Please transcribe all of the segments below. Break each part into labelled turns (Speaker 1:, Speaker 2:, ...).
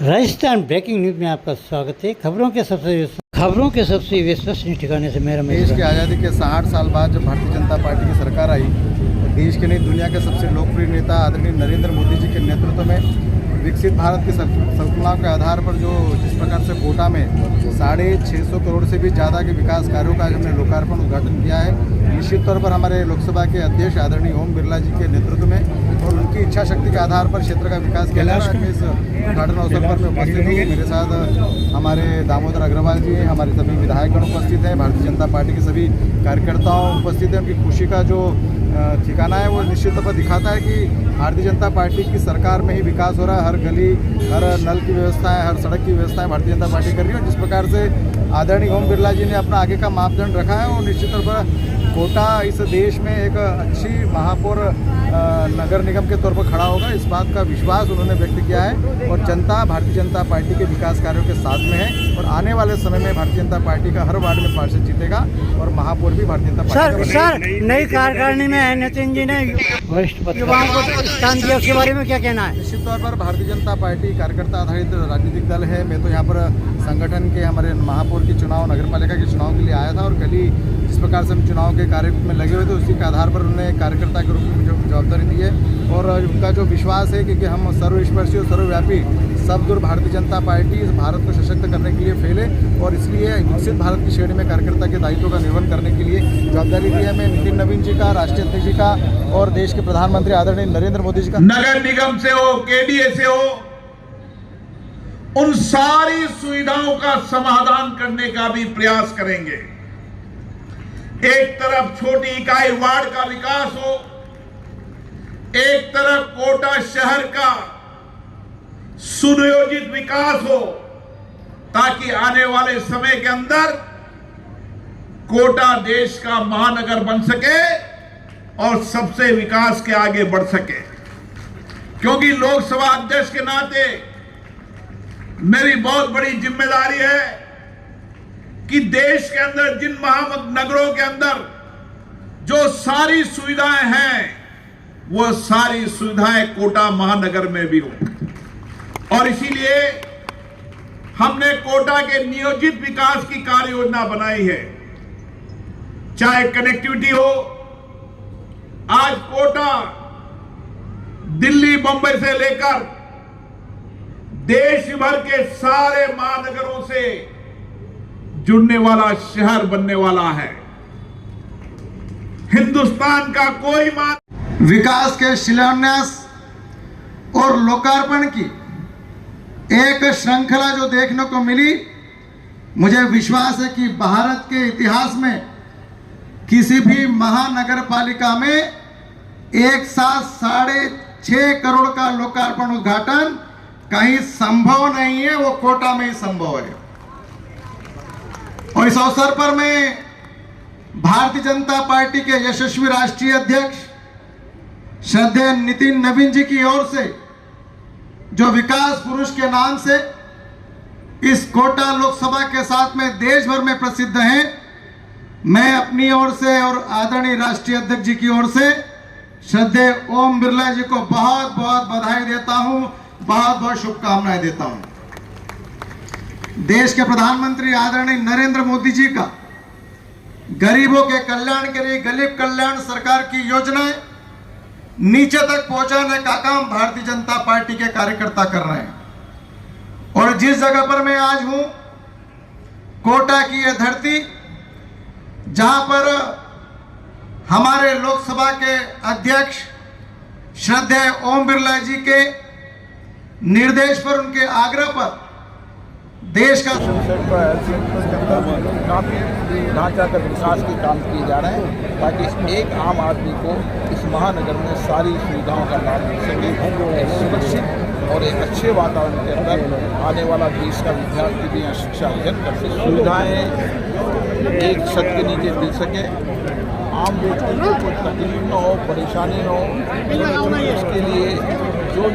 Speaker 1: Rajasthan breaking news में आपका स्वागत है। खबरों के सबसे विश्वसनीय ठिकाने से मेरा
Speaker 2: देश की आज़ादी के 60 साल बाद जब भारतीय जनता पार्टी की सरकार आई तो देश के नहीं दुनिया के सबसे लोकप्रिय नेता आदरणीय नरेंद्र मोदी जी के नेतृत्व में विकसित भारत की संकल्पनाओं के आधार पर जो जिस प्रकार से कोटा में 650 करोड़ से भी ज़्यादा के विकास कार्यों का हमने लोकार्पण उद्घाटन किया है। निश्चित तौर पर हमारे लोकसभा के अध्यक्ष आदरणीय ओम बिरला जी के नेतृत्व में और उनकी इच्छा शक्ति के आधार पर क्षेत्र का विकास किया जा रहा है। इस उद्घाटन अवसर पर मैं उपस्थित हूँ। मेरे साथ हमारे दामोदर अग्रवाल जी हैं, हमारे सभी विधायकगण उपस्थित हैं, भारतीय जनता पार्टी के सभी कार्यकर्ताओं उपस्थित हैं। उनकी खुशी का जो ठिकाना है वो निश्चित तौर पर दिखाता है कि भारतीय जनता पार्टी की सरकार में ही विकास हो रहा है। हर गली, हर नल की व्यवस्था है, हर सड़क की व्यवस्था है भारतीय जनता पार्टी कर रही है। और जिस प्रकार से आदरणीय ओम बिरला जी ने अपना आगे का मापदंड रखा है और निश्चित तौर पर कोटा इस देश में एक अच्छी महापौर नगर निगम के तौर पर खड़ा होगा, इस बात का विश्वास उन्होंने व्यक्त किया है। और जनता भारतीय जनता पार्टी के विकास कार्यों के साथ में है और आने वाले समय में भारतीय जनता पार्टी का हर वार्ड में पार्षद जीतेगा और महापौर भी भारतीय जनता पार्टी का।
Speaker 1: नई कार्यकारिणी में नितिन जी ने वरिष्ठ युवाओं को स्थान दिया, उसके बारे में क्या कहना है?
Speaker 2: निश्चित तौर पर भारतीय जनता पार्टी कार्यकर्ता आधारित राजनीतिक दल है। मैं तो यहाँ पर संगठन के हमारे महापौर की चुनाव, नगरपालिका के चुनाव के लिए आया था और कल ही जिस प्रकार से हम चुनाव के कार्य में लगे हुए थे उसी के आधार पर उन्होंने कार्यकर्ता के रूप में मुझे जवाबदारी दी है। और उनका जो विश्वास है कि हम सर्वस्पर्शी और सर्वव्यापी सबदूर भारतीय जनता पार्टी इस भारत को सशक्त करने के लिए फैले और इसलिए विकसित भारत की श्रेणी में कार्यकर्ता के दायित्व का निर्वहन करने के लिए जवाबदारी दी है। मैं नितिन नवीन जी का, राष्ट्रीय अध्यक्ष जी का और देश के प्रधानमंत्री आदरणीय नरेंद्र मोदी जी का,
Speaker 3: नगर निगम से हो, केडीए से हो, उन सारी सुविधाओं का समाधान करने का भी प्रयास करेंगे। एक तरफ छोटी इकाई वार्ड का विकास हो, एक तरफ कोटा शहर का सुनियोजित विकास हो, ताकि आने वाले समय के अंदर कोटा देश का महानगर बन सके और सबसे विकास के आगे बढ़ सके। क्योंकि लोकसभा अध्यक्ष के नाते मेरी बहुत बड़ी जिम्मेदारी है कि देश के अंदर जिन महानगरों के अंदर जो सारी सुविधाएं हैं वो सारी सुविधाएं कोटा महानगर में भी हो। और इसीलिए हमने कोटा के नियोजित विकास की कार्य योजना बनाई है। चाहे कनेक्टिविटी हो, आज कोटा दिल्ली, बंबई से लेकर देश भर के सारे महानगरों से जुड़ने वाला शहर बनने वाला है। हिंदुस्तान का कोई
Speaker 2: विकास के शिलान्यास और लोकार्पण की एक श्रृंखला जो देखने को मिली, मुझे विश्वास है कि भारत के इतिहास में किसी भी महानगर पालिका में एक साथ 6.5 करोड़ का लोकार्पण उद्घाटन कहीं संभव नहीं है, वो कोटा में ही संभव है। और इस अवसर पर मैं भारतीय जनता पार्टी के यशस्वी राष्ट्रीय अध्यक्ष श्रद्धेय नितिन नवीन जी की ओर से जो विकास पुरुष के नाम से इस कोटा लोकसभा के साथ में देश भर में प्रसिद्ध हैं, मैं अपनी ओर से और आदरणीय राष्ट्रीय अध्यक्ष जी की ओर से श्रद्धेय ओम बिरला जी को बहुत बहुत बधाई देता हूं, बहुत बहुत शुभकामनाएं देता हूं। देश के प्रधानमंत्री आदरणीय नरेंद्र मोदी जी का गरीबों के कल्याण के लिए गरीब कल्याण सरकार की योजनाएं नीचे तक पहुंचाने का काम भारतीय जनता पार्टी के कार्यकर्ता कर रहे हैं। और जिस जगह पर मैं आज हूं, कोटा की यह धरती, जहां पर हमारे लोकसभा के अध्यक्ष श्रद्धेय ओम बिरला जी के निर्देश पर, उनके आग्रह पर देश का
Speaker 4: काफ़ी ढांचागत विकास के काम किए जा रहे हैं ताकि एक आम आदमी को इस महानगर में सारी सुविधाओं का लाभ मिल सके। सुरक्षित और एक अच्छे वातावरण के अंदर आने वाला देश का विद्यार्थी भी यहाँ शिक्षा अर्जन कर सके, सुविधाएँ एक छत के नीचे मिल सके, आम व्यक्ति को कोई तकलीफ न हो, परेशानी न हो। इसके लिए जो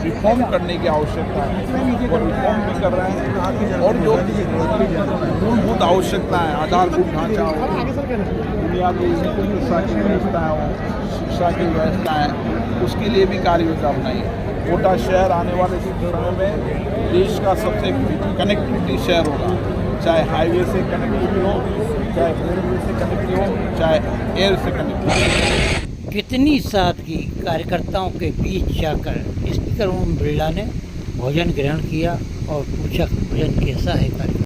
Speaker 4: रिफॉर्म करने की आवश्यकता है वो रिफॉर्म भी कर रहे हैं। और जो मूलभूत आवश्यकता है, आधारभूत ढांचा हो, बुनियादी शिक्षा की व्यवस्था हो, शिक्षा की व्यवस्था है, उसके लिए भी कार्य योजना बनाई है। कोटा शहर आने वाले समय में देश का सबसे कनेक्टिविटी शहर होगा, चाहे हाईवे से कनेक्टिविटी हो, चाहे रेलवे से कनेक्टिविटी हो, चाहे एयर से कनेक्टिविटी हो।
Speaker 1: कितनी सादगी कार्यकर्ताओं के बीच जाकर स्पीकर ओम बिरला ने भोजन ग्रहण किया और पूछा भोजन कैसा है।